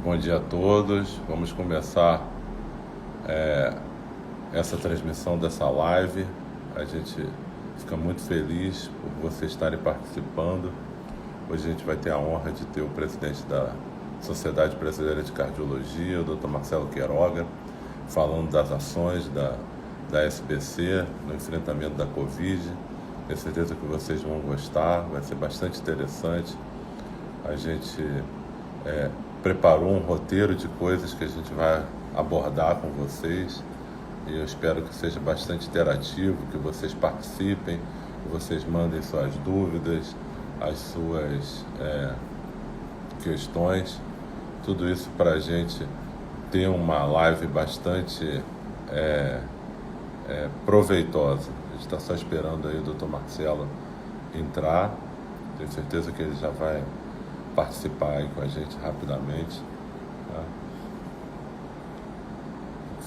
Bom dia a todos. Vamos começar essa transmissão dessa live. A gente fica muito feliz por vocês estarem participando. Hoje a gente vai ter a honra de ter o presidente da Sociedade Brasileira de Cardiologia, o Dr. Marcelo Queiroga, falando das ações da SBC no enfrentamento da Covid. Tenho certeza que vocês vão gostar, vai ser bastante interessante. A gente preparou um roteiro de coisas que a gente vai abordar com vocês e eu espero que seja bastante interativo, que vocês participem, que vocês mandem suas dúvidas, as suas questões, tudo isso para a gente ter uma live bastante proveitosa. A gente está só esperando aí o Dr. Marcelo entrar, tenho certeza que ele já vai participar aí com a gente rapidamente, tá?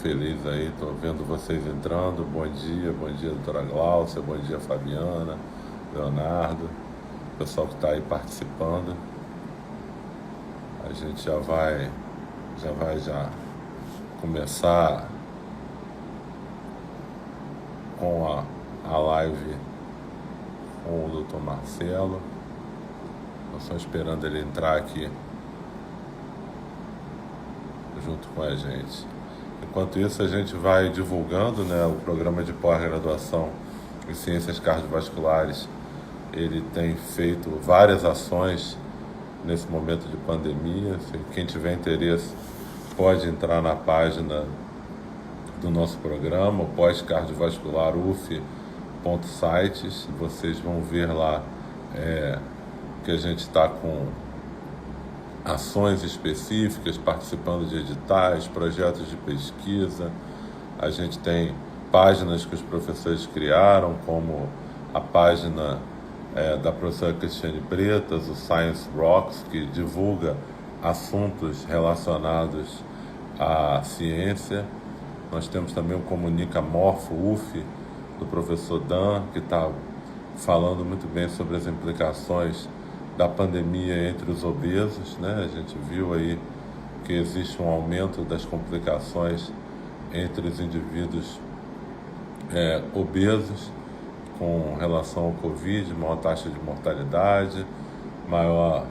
Feliz aí, estou vendo vocês entrando. Bom dia, doutora Gláucia, bom dia, Fabiana, Leonardo, pessoal que está aí participando. A gente já vai começar com a live com o Dr. Marcelo. Estou só esperando ele entrar aqui junto com a gente. Enquanto isso, a gente vai divulgando, né, o programa de pós-graduação em Ciências Cardiovasculares. Ele tem feito várias ações nesse momento de pandemia. Quem tiver interesse pode entrar na página do nosso programa, pós-cardiovascular uf.sites. Vocês vão ver lá que a gente está com ações específicas, participando de editais, projetos de pesquisa. A gente tem páginas que os professores criaram, como a página da professora Cristiane Bretas, o Science Rocks, que divulga assuntos relacionados à ciência. Nós temos também o Comunica Morfo UF, do professor Dan, que está falando muito bem sobre as implicações da pandemia entre os obesos, né? A gente viu aí que existe um aumento das complicações entre os indivíduos obesos com relação ao Covid, maior taxa de mortalidade, maior...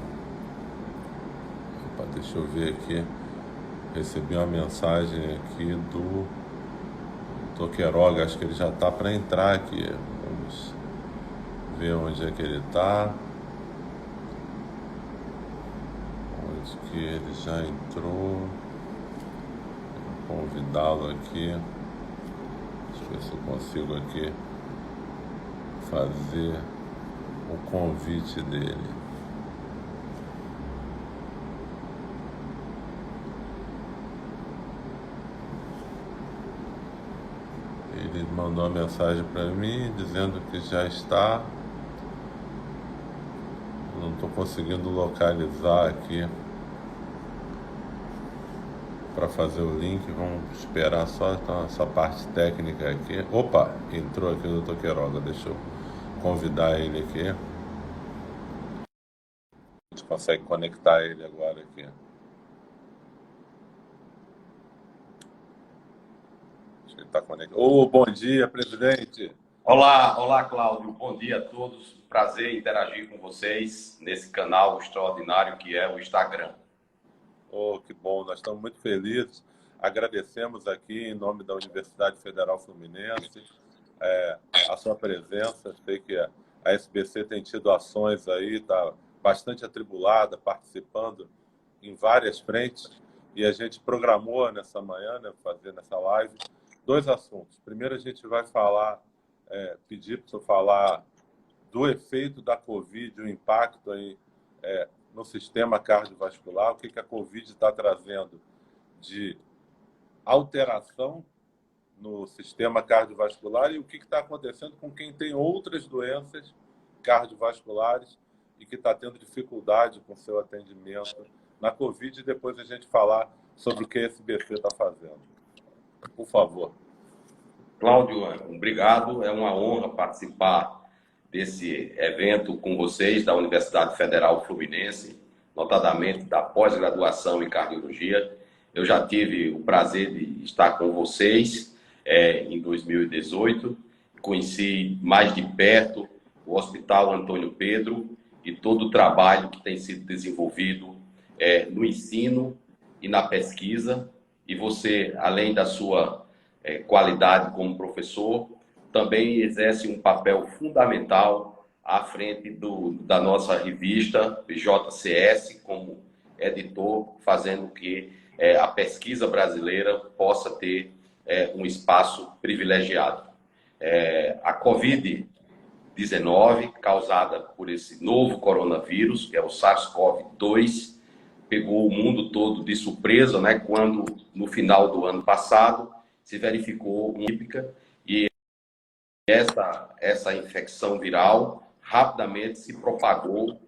Opa, deixa eu ver aqui, recebi uma mensagem aqui do Dr. Queiroga, acho que ele já está para entrar aqui, vamos ver onde é que ele está. Que ele já entrou. Vou convidá-lo aqui. Deixa eu ver se eu consigo aqui fazer o convite dele. Ele mandou uma mensagem para mim dizendo que já está. Não estou conseguindo localizar aqui para fazer o link. Vamos esperar só essa parte técnica aqui. Opa, entrou aqui o Dr. Queiroga, deixa eu convidar ele aqui. A gente consegue conectar ele agora aqui. Acho que ele está conectado. Bom dia, presidente. Olá, Cláudio. Bom dia a todos. Prazer em interagir com vocês nesse canal extraordinário que é o Instagram. Que bom, nós estamos muito felizes. Agradecemos aqui, em nome da Universidade Federal Fluminense, a sua presença. Sei que a SBC tem tido ações aí, está bastante atribulada, participando em várias frentes, e a gente programou nessa manhã, né, fazer nessa live, 2 assuntos. Primeiro, a gente vai pedir para o senhor falar do efeito da Covid, o impacto aí no sistema cardiovascular, o que a Covid está trazendo de alteração no sistema cardiovascular e o que está acontecendo com quem tem outras doenças cardiovasculares e que está tendo dificuldade com seu atendimento na Covid, e depois a gente falar sobre o que a SBC está fazendo. Por favor. Cláudio, obrigado. É uma honra participar desse evento com vocês da Universidade Federal Fluminense. notadamente da pós-graduação em cardiologia. Eu já tive o prazer de estar com vocês em 2018, conheci mais de perto o Hospital Antônio Pedro e todo o trabalho que tem sido desenvolvido no ensino e na pesquisa. E você, além da sua qualidade como professor, também exerce um papel fundamental à frente da nossa revista JCS, como editor, fazendo que a pesquisa brasileira possa ter um espaço privilegiado. A Covid-19, causada por esse novo coronavírus, que é o SARS-CoV-2, pegou o mundo todo de surpresa, né, quando, no final do ano passado, se verificou uma típica e essa infecção viral rapidamente se propagou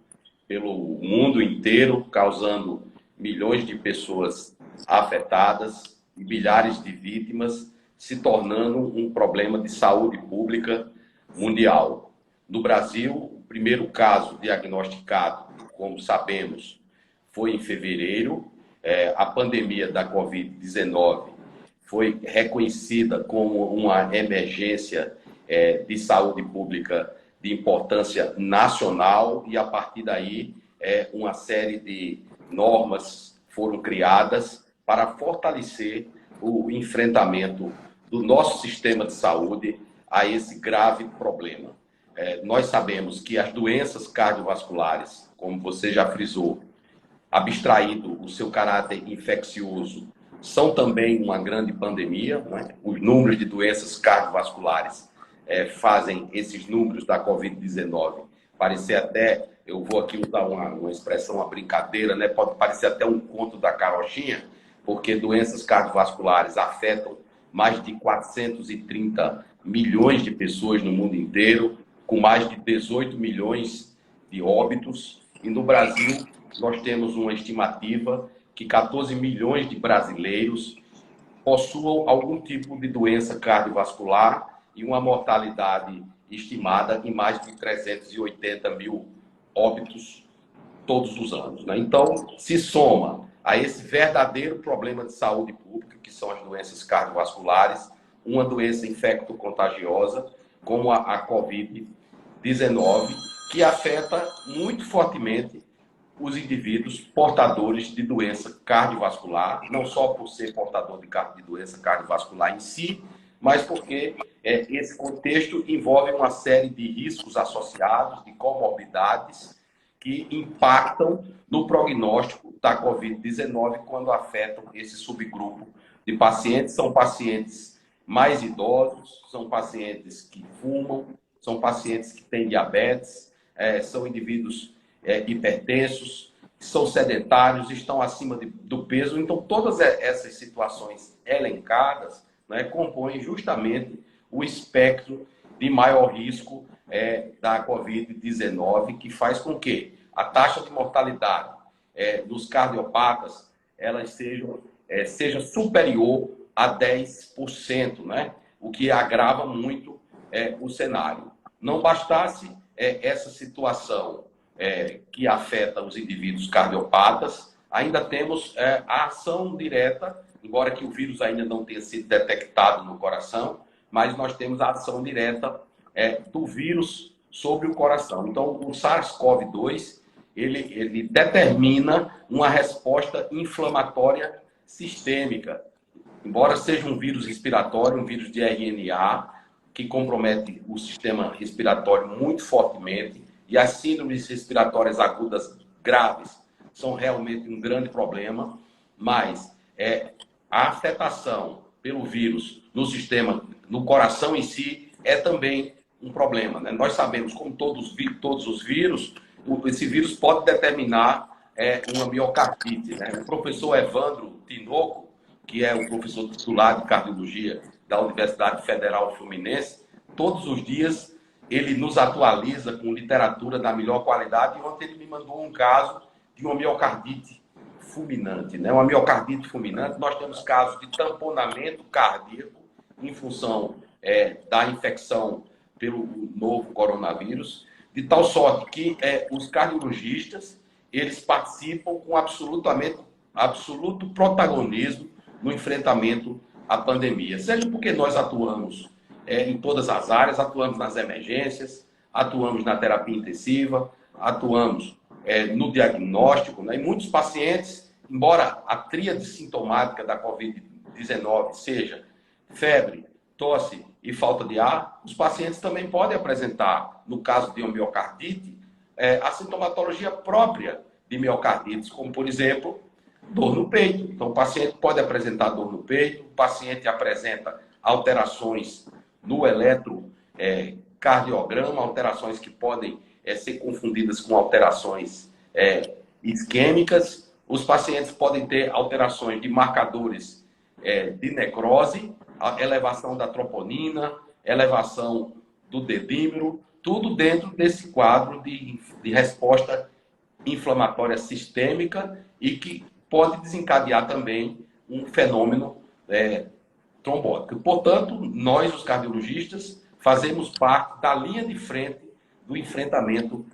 pelo mundo inteiro, causando milhões de pessoas afetadas e milhares de vítimas, se tornando um problema de saúde pública mundial. No Brasil, o primeiro caso diagnosticado, como sabemos, foi em fevereiro. A pandemia da Covid-19 foi reconhecida como uma emergência de saúde pública de importância nacional e, a partir daí, uma série de normas foram criadas para fortalecer o enfrentamento do nosso sistema de saúde a esse grave problema. Nós sabemos que as doenças cardiovasculares, como você já frisou, abstraído o seu caráter infeccioso, são também uma grande pandemia, né? Os números de doenças cardiovasculares fazem esses números da Covid-19 parecer até, eu vou aqui usar uma expressão, uma brincadeira, né? Pode parecer até um conto da carochinha, porque doenças cardiovasculares afetam mais de 430 milhões de pessoas no mundo inteiro, com mais de 18 milhões de óbitos. E no Brasil, nós temos uma estimativa que 14 milhões de brasileiros possuam algum tipo de doença cardiovascular e uma mortalidade estimada em mais de 380 mil óbitos todos os anos, né? Então, se soma a esse verdadeiro problema de saúde pública, que são as doenças cardiovasculares, uma doença infecto-contagiosa, como a Covid-19, que afeta muito fortemente os indivíduos portadores de doença cardiovascular, não só por ser portador de doença cardiovascular em si, mas porque esse contexto envolve uma série de riscos associados, de comorbidades, que impactam no prognóstico da Covid-19 quando afetam esse subgrupo de pacientes. São pacientes mais idosos, são pacientes que fumam, são pacientes que têm diabetes, são indivíduos hipertensos, são sedentários, estão acima do peso. Então, todas essas situações elencadas, né, compõem justamente o espectro de maior risco da Covid-19, que faz com que a taxa de mortalidade dos cardiopatas ela seja superior a 10%, né? O que agrava muito o cenário. Não bastasse essa situação que afeta os indivíduos cardiopatas, ainda temos a ação direta, embora que o vírus ainda não tenha sido detectado no coração, mas nós temos a ação direta do vírus sobre o coração. Então, o SARS-CoV-2, ele determina uma resposta inflamatória sistêmica. Embora seja um vírus respiratório, um vírus de RNA, que compromete o sistema respiratório muito fortemente, e as síndromes respiratórias agudas graves são realmente um grande problema, mas a afetação pelo vírus no sistema, no coração em si, é também um problema, né? Nós sabemos, como todos os vírus, esse vírus pode determinar uma miocardite, né? O professor Evandro Tinoco, que é o professor titular de cardiologia da Universidade Federal Fluminense, todos os dias ele nos atualiza com literatura da melhor qualidade, e ontem ele me mandou um caso de uma miocardite fulminante, né? Uma miocardite fulminante, nós temos casos de tamponamento cardíaco em função da infecção pelo novo coronavírus, de tal sorte que os cardiologistas, eles participam com absoluto protagonismo no enfrentamento à pandemia. Seja porque nós atuamos em todas as áreas, atuamos nas emergências, atuamos na terapia intensiva, atuamos no diagnóstico, né? E muitos pacientes, embora a tríade sintomática da Covid-19 seja febre, tosse e falta de ar, os pacientes também podem apresentar, no caso de uma miocardite, a sintomatologia própria de miocardites, como, por exemplo, dor no peito. Então, o paciente pode apresentar dor no peito, o paciente apresenta alterações no eletrocardiograma, alterações que podem ser confundidas com alterações isquêmicas. Os pacientes podem ter alterações de marcadores de necrose, a elevação da troponina, elevação do dedímero, tudo dentro desse quadro de resposta inflamatória sistêmica e que pode desencadear também um fenômeno trombótico. Portanto, nós, os cardiologistas, fazemos parte da linha de frente do enfrentamento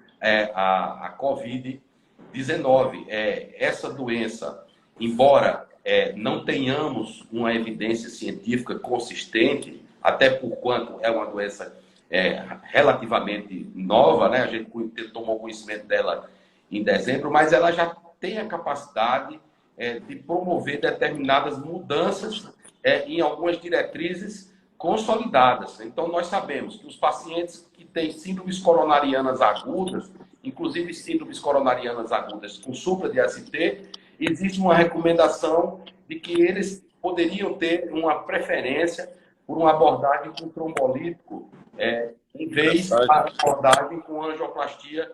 à Covid-19. Essa doença, embora não tenhamos uma evidência científica consistente, até por quanto é uma doença relativamente nova, né? A gente tomou conhecimento dela em dezembro, mas ela já tem a capacidade de promover determinadas mudanças em algumas diretrizes consolidadas. Então, nós sabemos que os pacientes que têm síndromes coronarianas agudas, inclusive síndromes coronarianas agudas com supra de AST, existe uma recomendação de que eles poderiam ter uma preferência por uma abordagem com trombolítico, em vez da abordagem com angioplastia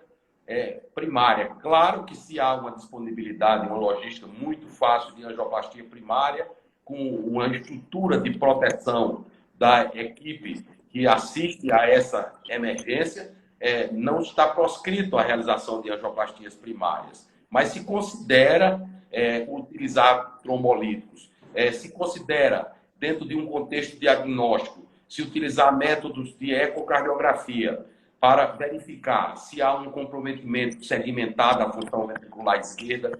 primária. Claro que se há uma disponibilidade, uma logística muito fácil de angioplastia primária, com uma estrutura de proteção da equipe que assiste a essa emergência, não está proscrito a realização de angioplastias primárias. Mas se considera utilizar trombolíticos, se considera, dentro de um contexto diagnóstico, se utilizar métodos de ecocardiografia para verificar se há um comprometimento segmentado da função ventricular esquerda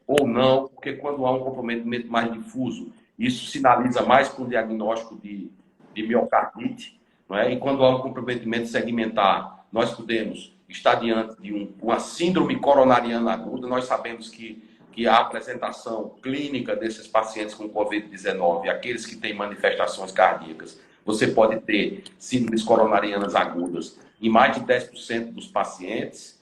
ou não, porque quando há um comprometimento mais difuso, isso sinaliza mais para um diagnóstico de miocardite, não é? E quando há um comprometimento segmentar, nós podemos estar diante de uma síndrome coronariana aguda. Nós sabemos que a apresentação clínica desses pacientes com Covid-19, aqueles que têm manifestações cardíacas, você pode ter síndromes coronarianas agudas em mais de 10% dos pacientes.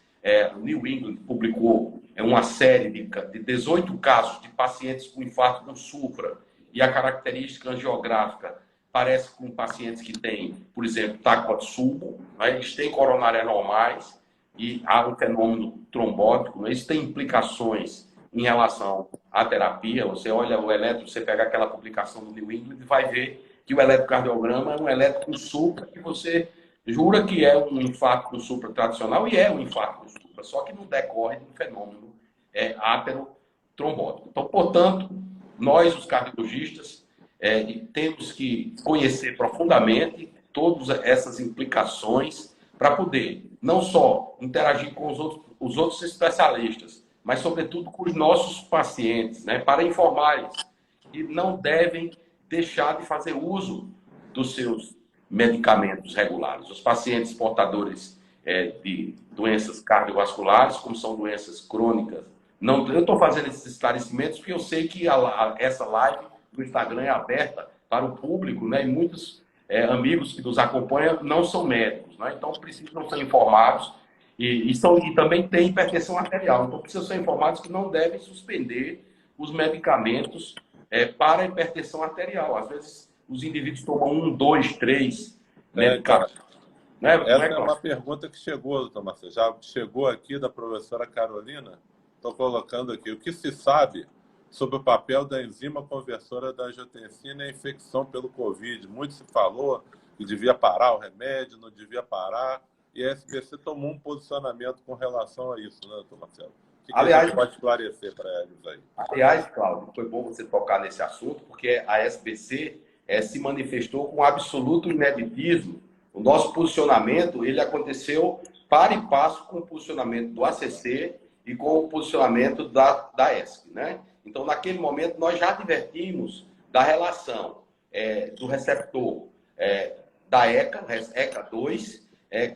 O New England publicou uma série de 18 casos de pacientes com infarto com supra, e a característica angiográfica parece com pacientes que têm, por exemplo, Takotsubo, né? Eles têm coronárias anormais e há um fenômeno trombótico, né? Isso tem implicações em relação à terapia. Você olha o eletro, você pega aquela publicação do New England e vai ver que o eletrocardiograma é um eletro com supra, que você jura que é um infarto com supra tradicional, e é um infarto com supra, só que não decorre de um fenômeno aterotrombótico. Então, portanto, nós, os cardiologistas, temos que conhecer profundamente todas essas implicações para poder não só interagir com os outros especialistas, mas, sobretudo, com os nossos pacientes, né, para informar-lhes que não devem deixar de fazer uso dos seus medicamentos regulares. Os pacientes portadores de doenças cardiovasculares, como são doenças crônicas, eu estou fazendo esses esclarecimentos porque eu sei que essa live do Instagram é aberta para o público, né, e muitos amigos que nos acompanham não são médicos, né, então precisam ser informados. E também tem hipertensão arterial, então precisam ser informados que não devem suspender os medicamentos para a hipertensão arterial. Às vezes os indivíduos tomam 1, 2, 3 medicamentos. Essa é uma pergunta que chegou, doutor Marcelo. Já chegou aqui da professora Carolina. Estou colocando aqui. O que se sabe sobre o papel da enzima conversora da angiotensina e a infecção pelo Covid? Muito se falou que devia parar o remédio, não devia parar. E a SBC tomou um posicionamento com relação a isso, né, doutor Marcelo? O que a gente pode esclarecer para eles aí? Aliás, Cláudio, foi bom você tocar nesse assunto, porque a SBC se manifestou com absoluto ineditismo. O nosso posicionamento ele aconteceu para e passo com o posicionamento do ACC e com o posicionamento da ESC, né? Então, naquele momento, nós já advertimos da relação do receptor da ECA2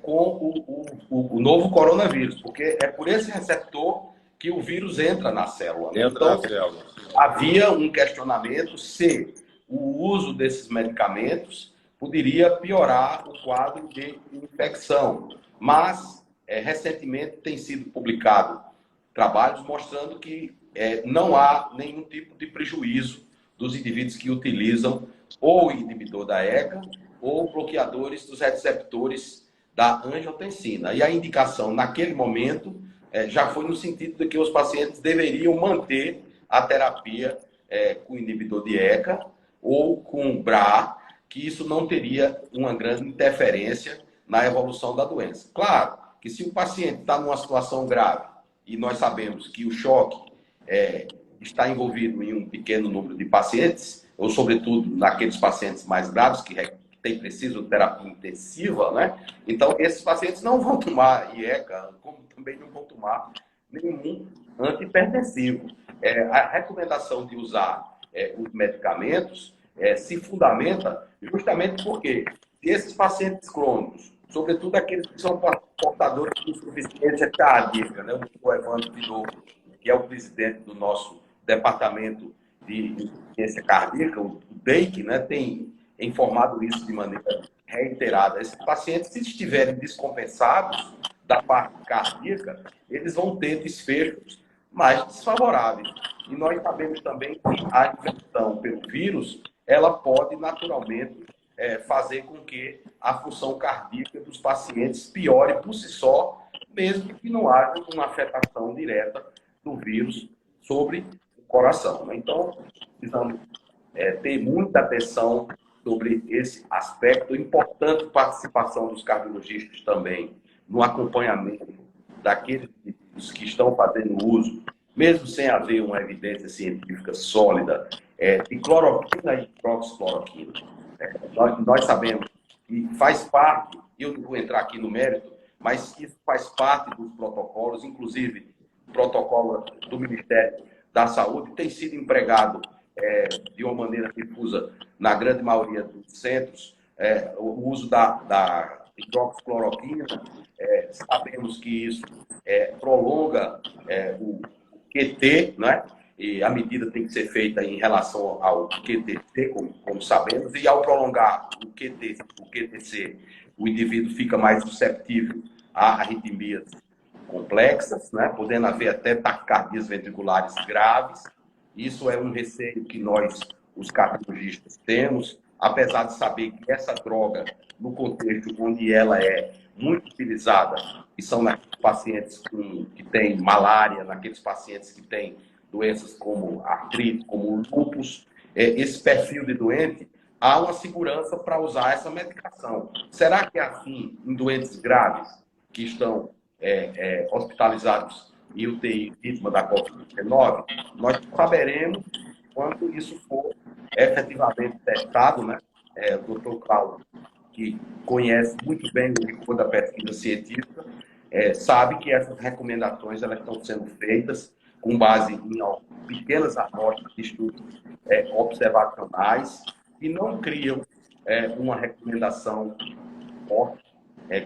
com o novo coronavírus, porque é por esse receptor que o vírus entra na célula. Né? Então, havia um questionamento se o uso desses medicamentos poderia piorar o quadro de infecção. Mas, recentemente, tem sido publicado trabalhos mostrando que não há nenhum tipo de prejuízo dos indivíduos que utilizam ou inibidor da ECA ou bloqueadores dos receptores da angiotensina. E a indicação, naquele momento, já foi no sentido de que os pacientes deveriam manter a terapia com inibidor de ECA ou com BRA, que isso não teria uma grande interferência na evolução da doença. Claro que se o paciente está numa situação grave, e nós sabemos que o choque está envolvido em um pequeno número de pacientes, ou sobretudo naqueles pacientes mais graves que precisam de terapia intensiva, né? Então, esses pacientes não vão tomar IECA, como também não vão tomar nenhum antihipertensivo. A recomendação de usar os medicamentos se fundamenta justamente porque esses pacientes crônicos, sobretudo aqueles que são portadores de insuficiência cardíaca, né? O Evandro Pinoco, que é o presidente do nosso departamento de insuficiência cardíaca, o DEIC, né? Tem informado isso de maneira reiterada. Esses pacientes, se estiverem descompensados da parte cardíaca, eles vão ter desfechos mais desfavoráveis. E nós sabemos também que a infecção pelo vírus, ela pode naturalmente fazer com que a função cardíaca dos pacientes piore por si só, mesmo que não haja uma afetação direta do vírus sobre o coração. Então, precisamos ter muita atenção sobre esse aspecto. Importante participação dos cardiologistas também no acompanhamento daqueles que estão fazendo uso, mesmo sem haver uma evidência científica sólida, de cloroquina e hidroxicloroquina. Nós sabemos que faz parte, eu não vou entrar aqui no mérito, mas isso faz parte dos protocolos, inclusive o protocolo do Ministério da Saúde tem sido empregado de uma maneira difusa na grande maioria dos centros, o uso da hidroxicloroquina. Sabemos que isso prolonga o QT, né? E a medida tem que ser feita em relação ao QTC, como sabemos, e ao prolongar o QTC, o indivíduo fica mais susceptível a arritmias complexas, né? Podendo haver até taquicardias ventriculares graves. Isso é um receio que nós, os cardiologistas, temos, apesar de saber que essa droga, no contexto onde ela é muito utilizada, que são naqueles pacientes que têm malária, naqueles pacientes que têm doenças como artrite, como lúpus, esse perfil de doente, há uma segurança para usar essa medicação. Será que é assim em doentes graves que estão hospitalizados em UTI vítima da Covid-19? Nós saberemos quando isso for efetivamente testado, né? O doutor Cláudio, que conhece muito bem o rigor da pesquisa científica, sabe que essas recomendações elas estão sendo feitas com base em pequenas amostras de estudos observacionais e não criam uma recomendação forte,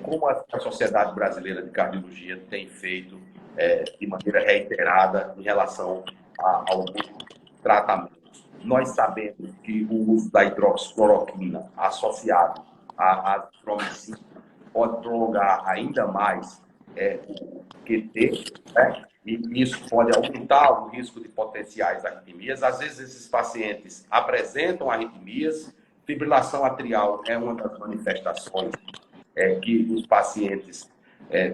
como a Sociedade Brasileira de Cardiologia tem feito de maneira reiterada em relação ao tratamento. Nós sabemos que o uso da hidroxicloroquina associado à azitromicina pode prolongar ainda mais o QT, né? E isso pode aumentar o risco de potenciais arritmias. Às vezes, esses pacientes apresentam arritmias. Fibrilação atrial é uma das manifestações que os pacientes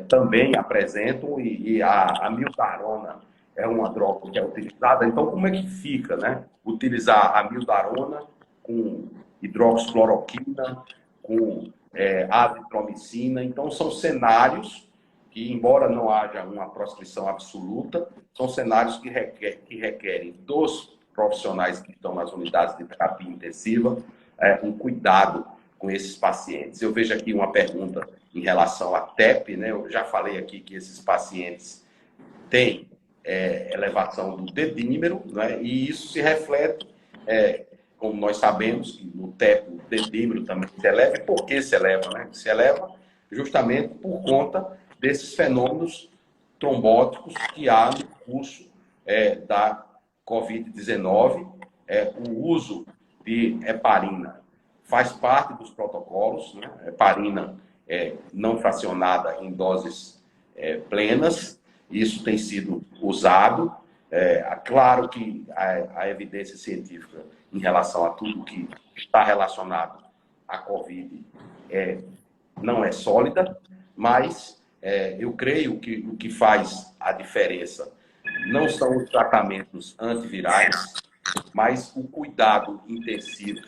também apresentam, e a mildarona é uma droga que é utilizada. Então, como é que fica, né? Utilizar a mildarona com hidroxicloroquina, com azitromicina. Então, são cenários que, embora não haja uma proscrição absoluta, são cenários que requerem dos profissionais que estão nas unidades de terapia intensiva um cuidado com esses pacientes. Eu vejo aqui uma pergunta em relação à TEP, né? Eu já falei aqui que esses pacientes têm elevação do dedímero, né? E isso se reflete, como nós sabemos, que no teto do dedímero também se eleva. E por que se eleva? Né? Se eleva justamente por conta desses fenômenos trombóticos que há no curso da Covid-19. O uso de heparina faz parte dos protocolos, né? Heparina não fracionada em doses plenas, isso tem sido usado. Claro que a evidência científica em relação a tudo que está relacionado à Covid não é sólida, mas eu creio que o que faz a diferença não são os tratamentos antivirais, mas o cuidado intensivo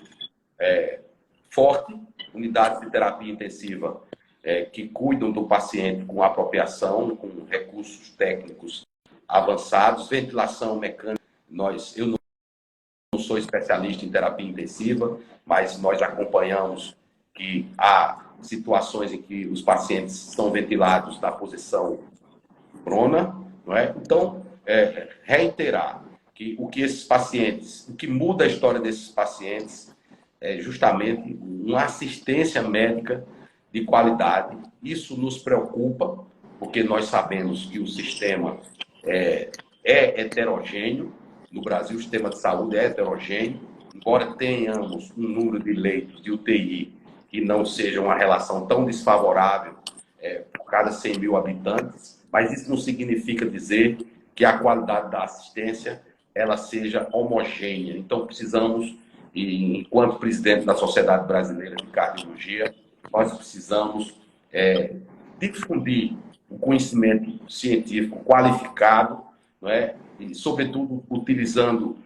forte, unidades de terapia intensiva que cuidam do paciente com apropriação, com recursos técnicos avançados, ventilação mecânica. Eu não sou especialista em terapia intensiva, mas nós acompanhamos que há situações em que os pacientes são ventilados na posição prona, não é? Então, reiterar que o que muda a história desses pacientes é justamente uma assistência médica de qualidade. Isso nos preocupa, porque nós sabemos que o sistema é heterogêneo. No Brasil, o sistema de saúde é heterogêneo. Embora tenhamos um número de leitos de UTI que não seja uma relação tão desfavorável por cada 100 mil habitantes, mas isso não significa dizer que a qualidade da assistência ela seja homogênea. Então, precisamos, enquanto presidente da Sociedade Brasileira de Cardiologia, nós precisamos difundir o conhecimento científico qualificado, não é? E, sobretudo, utilizando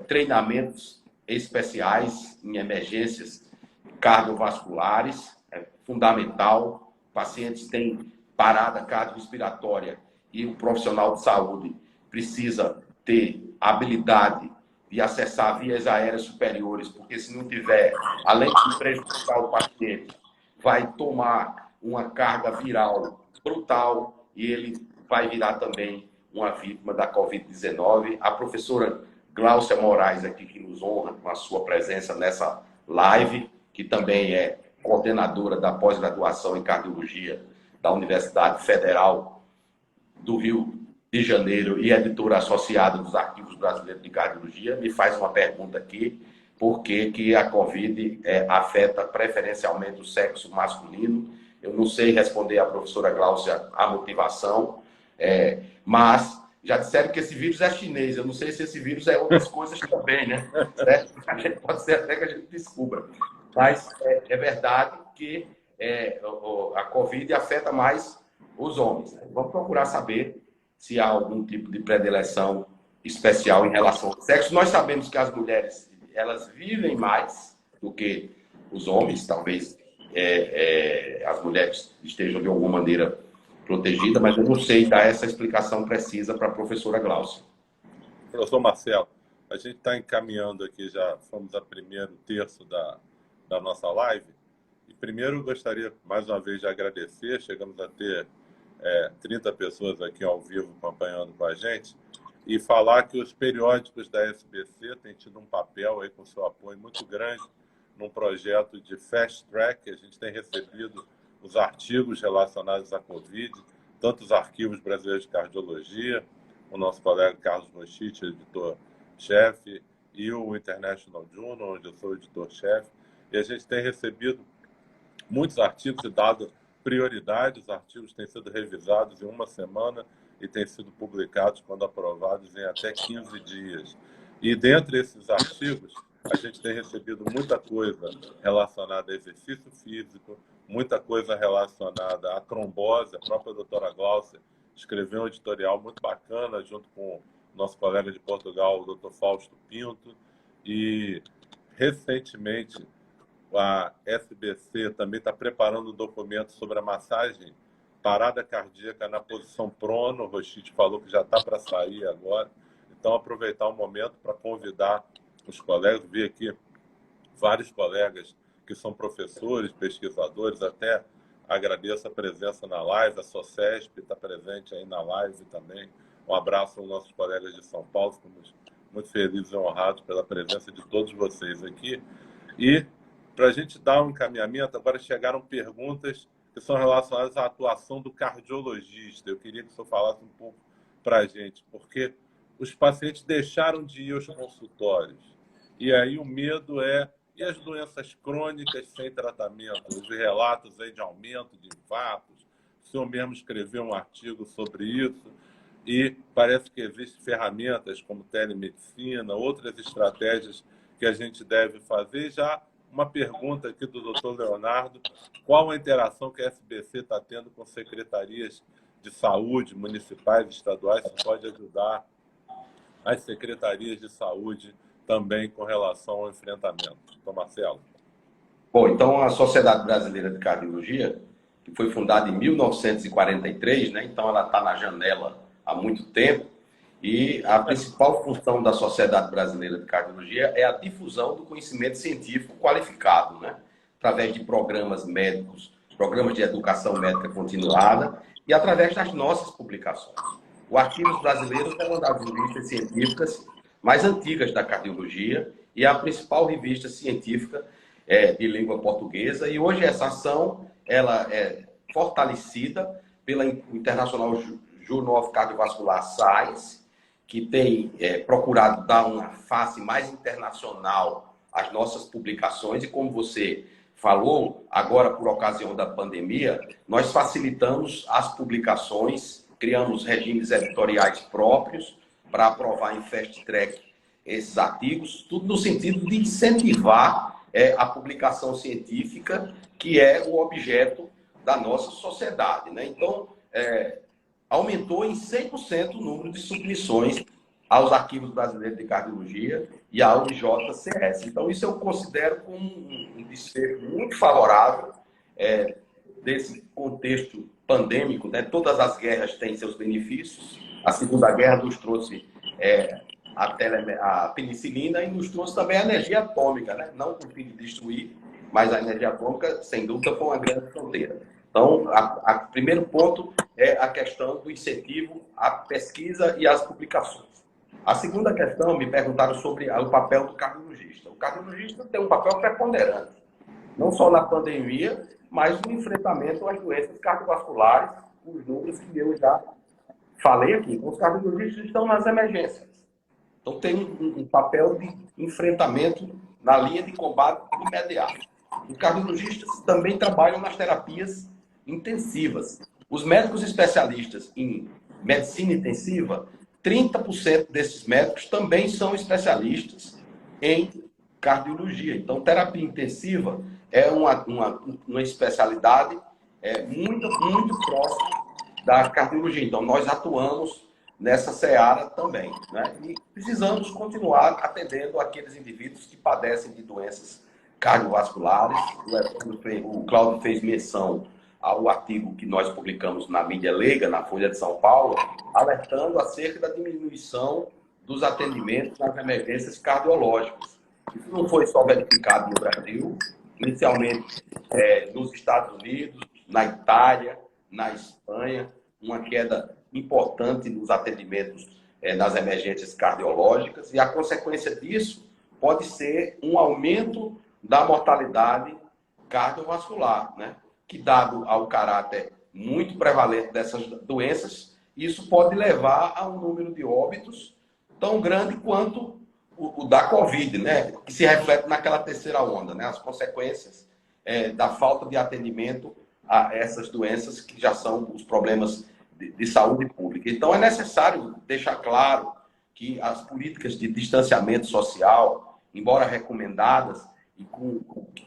treinamentos especiais em emergências cardiovasculares, é fundamental. Pacientes têm parada cardiorrespiratória e o profissional de saúde precisa ter habilidade de acessar vias aéreas superiores, porque se não tiver, além de prejudicar o paciente, vai tomar uma carga viral brutal e ele vai virar também uma vítima da Covid-19. A professora Gláucia Moraes aqui, que nos honra com a sua presença nessa live, que também é coordenadora da pós-graduação em cardiologia da Universidade Federal do Rio de Janeiro e editora associada dos Arquivos Brasileiros de Cardiologia, me faz uma pergunta aqui: por que a Covid afeta preferencialmente o sexo masculino? Eu não sei responder à professora Gláucia a motivação, mas já disseram que esse vírus é chinês. Eu não sei se esse vírus é outras coisas também, né? A gente pode ser até que a gente descubra. Mas é verdade que a Covid afeta mais os homens, né? Vamos procurar saber se há algum tipo de predileção especial em relação ao sexo. Nós sabemos que as mulheres elas vivem mais do que os homens, talvez as mulheres estejam de alguma maneira protegidas, mas eu não sei dar essa explicação precisa para a professora Gláucia. Professor Marcelo, a gente está encaminhando aqui, já fomos a primeiro terço da nossa live. E primeiro gostaria, mais uma vez, de agradecer. Chegamos a ter 30 pessoas aqui ao vivo acompanhando com a gente. E falar que os periódicos da SBC têm tido um papel aí com seu apoio muito grande num projeto de fast track. A gente tem recebido os artigos relacionados à Covid, tanto os arquivos brasileiros de cardiologia, o nosso colega Carlos Moschiti, editor-chefe, e o International Journal, onde eu sou editor-chefe. E a gente tem recebido muitos artigos e dado prioridade. Os artigos têm sido revisados em uma semana e têm sido publicados, quando aprovados, em até 15 dias. E dentre esses artigos, a gente tem recebido muita coisa relacionada a exercício físico, muita coisa relacionada à trombose. A própria doutora Gláucia escreveu um editorial muito bacana, junto com o nosso colega de Portugal, o doutor Fausto Pinto. E, recentemente, a SBC também está preparando um documento sobre a massagem parada cardíaca na posição prono. O Rochite falou que já está para sair agora. Então, aproveitar o momento para convidar os colegas. Vi aqui vários colegas que são professores, pesquisadores. Até agradeço a presença na live. A SOCESP está presente aí na live também. Um abraço aos nossos colegas de São Paulo, ficamos muito felizes e honrados pela presença de todos vocês aqui. E, para a gente dar um encaminhamento, agora chegaram perguntas que são relacionadas à atuação do cardiologista. Eu queria que o senhor falasse um pouco para a gente, porque os pacientes deixaram de ir aos consultórios. E aí o medo é... E as doenças crônicas sem tratamento? Os relatos aí de aumento de infartos. O senhor mesmo escreveu um artigo sobre isso. E parece que existem ferramentas como telemedicina, outras estratégias que a gente deve fazer. Já uma pergunta aqui do Dr. Leonardo: qual a interação que a SBC está tendo com secretarias de saúde municipais e estaduais? Isso pode ajudar as secretarias de saúde também com relação ao enfrentamento. Então, Marcelo. Bom, então a Sociedade Brasileira de Cardiologia, que foi fundada em 1943, né? Então ela está na janela há muito tempo, e a principal função da Sociedade Brasileira de Cardiologia é a difusão do conhecimento científico qualificado, né? Através de programas médicos, programas de educação médica continuada e através das nossas publicações. O Arquivos Brasileiros é uma das revistas científicas mais antigas da cardiologia e a principal revista científica de língua portuguesa. E hoje essa ação ela é fortalecida pela International Journal of Cardiovascular Science, que tem procurado dar uma face mais internacional às nossas publicações. E como você falou, agora por ocasião da pandemia, nós facilitamos as publicações, criamos regimes editoriais próprios para aprovar em fast track esses artigos, tudo no sentido de incentivar a publicação científica, que é o objeto da nossa sociedade, né? Então, aumentou em 100% o número de submissões aos Arquivos Brasileiros de Cardiologia e à UNJCS. Então, isso eu considero como um desfecho muito favorável desse contexto pandêmico, né? Todas as guerras têm seus benefícios. A Segunda Guerra nos trouxe a penicilina e nos trouxe também a energia atômica, né? Não com o fim de destruir, mas a energia atômica, sem dúvida, foi uma grande fronteira. Então, o primeiro ponto é a questão do incentivo à pesquisa e às publicações. A segunda questão, me perguntaram sobre o papel do cardiologista. O cardiologista tem um papel preponderante, não só na pandemia, mas no enfrentamento às doenças cardiovasculares, os números que eu já falei aqui. Os cardiologistas estão nas emergências. Então, tem um papel de enfrentamento na linha de combate imediato. Os cardiologistas também trabalham nas terapias intensivas. Os médicos especialistas em medicina intensiva, 30% desses médicos também são especialistas em cardiologia. Então, terapia intensiva é uma especialidade muito, muito próxima da cardiologia. Então, nós atuamos nessa seara também, né? E precisamos continuar atendendo aqueles indivíduos que padecem de doenças cardiovasculares. O Cláudio fez menção ao artigo que nós publicamos na mídia leiga, na Folha de São Paulo, alertando acerca da diminuição dos atendimentos nas emergências cardiológicas. Isso não foi só verificado no Brasil, inicialmente nos Estados Unidos, na Itália, na Espanha, uma queda importante nos atendimentos nas emergências cardiológicas, e a consequência disso pode ser um aumento da mortalidade cardiovascular, né? Que, dado ao caráter muito prevalente dessas doenças, isso pode levar a um número de óbitos tão grande quanto o da Covid, né? Que se reflete naquela terceira onda, né? As consequências da falta de atendimento a essas doenças que já são os problemas de saúde pública. Então, é necessário deixar claro que as políticas de distanciamento social, embora recomendadas, e com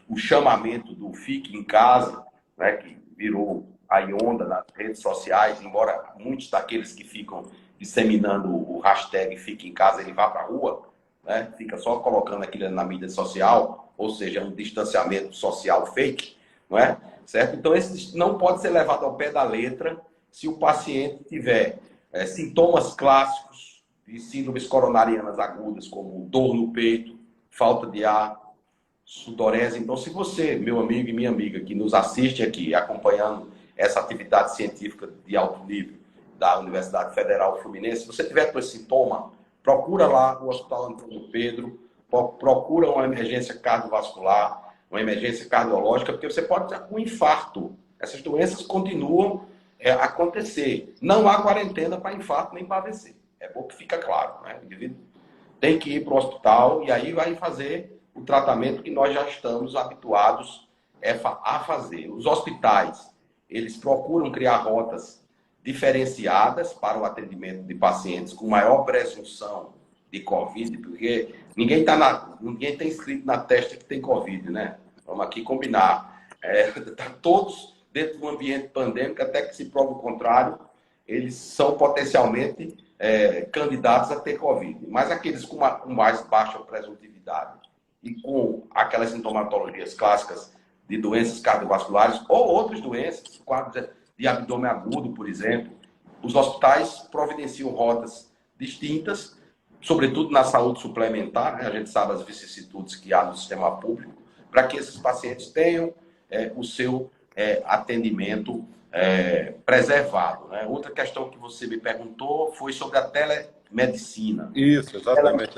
o chamamento do fique em casa, né, que virou a onda nas redes sociais, embora muitos daqueles que ficam disseminando o hashtag fique em casa, ele vá para a rua, né, fica só colocando aquilo na mídia social, ou seja, um distanciamento social fake, não é? Certo? Então, esse não pode ser levado ao pé da letra se o paciente tiver sintomas clássicos de síndromes coronarianas agudas, como dor no peito, falta de ar, sudorese. Então, se você, meu amigo e minha amiga, que nos assiste aqui, acompanhando essa atividade científica de alto nível, da Universidade Federal Fluminense, se você tiver com esse sintoma, procura lá o Hospital Antônio Pedro, procura uma emergência cardiovascular, uma emergência cardiológica, porque você pode ter um infarto. Essas doenças continuam a acontecer. Não há quarentena para infarto nem para AVC. É bom que fica claro, né? O indivíduo tem que ir para o hospital e aí vai fazer o tratamento que nós já estamos habituados a fazer. Os hospitais, eles procuram criar rotas diferenciadas para o atendimento de pacientes com maior presunção de Covid, porque ninguém tem escrito na testa que tem Covid, né? Vamos aqui combinar. Tá todos dentro do ambiente pandêmico, até que se prove o contrário, eles são potencialmente candidatos a ter Covid. Mas aqueles com mais baixa presuntividade e com aquelas sintomatologias clássicas de doenças cardiovasculares ou outras doenças, quadros de abdômen agudo, por exemplo, os hospitais providenciam rotas distintas, sobretudo na saúde suplementar, né? A gente sabe as vicissitudes que há no sistema público, para que esses pacientes tenham o seu atendimento preservado, né? Outra questão que você me perguntou foi sobre a telemedicina. Isso, exatamente.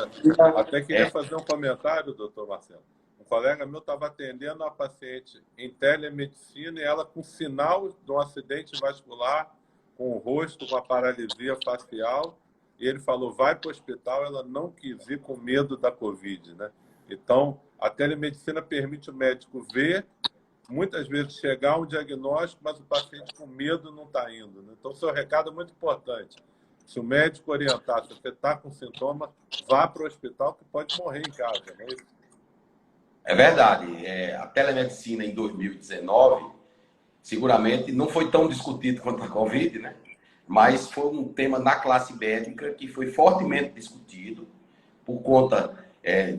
Até queria fazer um comentário, doutor Marcelo. Um colega meu estava atendendo uma paciente em telemedicina e ela com sinal de um acidente vascular, com o rosto, com a paralisia facial, e ele falou, vai para o hospital, ela não quis ir com medo da Covid, né? Então, a telemedicina permite o médico ver, muitas vezes chegar a um diagnóstico, mas o paciente com medo não está indo, né? Então, seu recado é muito importante. Se o médico orientar, se você está com sintoma, vá para o hospital, que pode morrer em casa, não é isso? É verdade. A telemedicina em 2019, seguramente, não foi tão discutido quanto a Covid, né? Mas foi um tema na classe médica que foi fortemente discutido por conta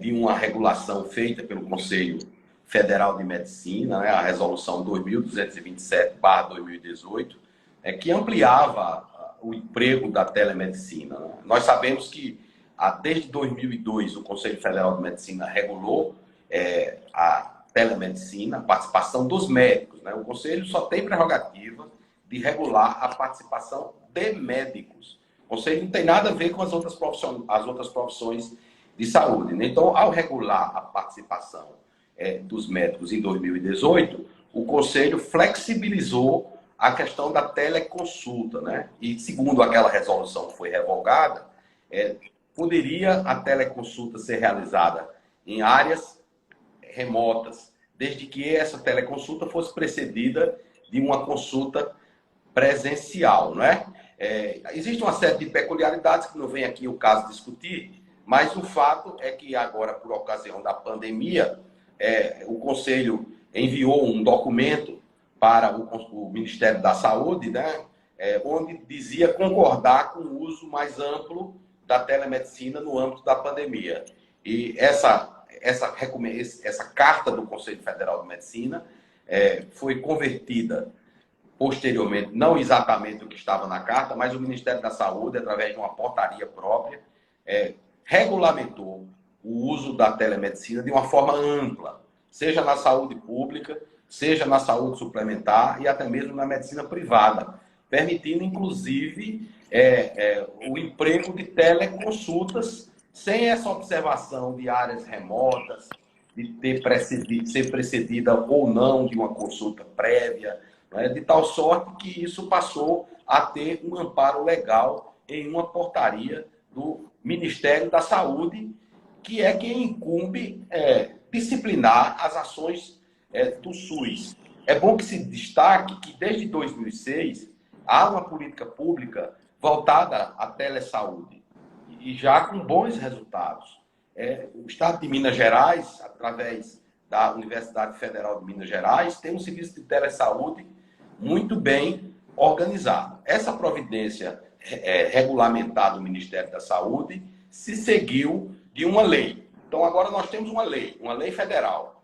de uma regulação feita pelo Conselho Federal de Medicina, né? A resolução 2227/2018, que ampliava o emprego da telemedicina, né? Nós sabemos que desde 2002 o Conselho Federal de Medicina regulou a telemedicina, a participação dos médicos, né? O Conselho só tem prerrogativa de regular a participação de médicos. O Conselho não tem nada a ver com as outras profissões de saúde, né? Então, ao regular a participação dos médicos em 2018, o Conselho flexibilizou a questão da teleconsulta, né? E segundo aquela resolução que foi revogada, poderia a teleconsulta ser realizada em áreas remotas, desde que essa teleconsulta fosse precedida de uma consulta presencial, não é? Existe uma série de peculiaridades que não vem aqui o caso discutir, mas o fato é que agora, por ocasião da pandemia, o Conselho enviou um documento para o Ministério da Saúde, né, onde dizia concordar com o uso mais amplo da telemedicina no âmbito da pandemia. E essa carta do Conselho Federal de Medicina foi convertida posteriormente, não exatamente o que estava na carta, mas o Ministério da Saúde, através de uma portaria própria, regulamentou o uso da telemedicina de uma forma ampla, seja na saúde pública, seja na saúde suplementar e até mesmo na medicina privada, permitindo, inclusive, o emprego de teleconsultas sem essa observação de áreas remotas, de ser precedida ou não de uma consulta prévia, né, de tal sorte que isso passou a ter um amparo legal em uma portaria do Ministério da Saúde, que é quem incumbe disciplinar as ações do SUS. É bom que se destaque que desde 2006 há uma política pública voltada à telesaúde e já com bons resultados. O Estado de Minas Gerais, através da Universidade Federal de Minas Gerais, tem um serviço de telesaúde muito bem organizado. Essa providência regulamentar do Ministério da Saúde se seguiu de uma lei. Então, agora nós temos uma lei federal,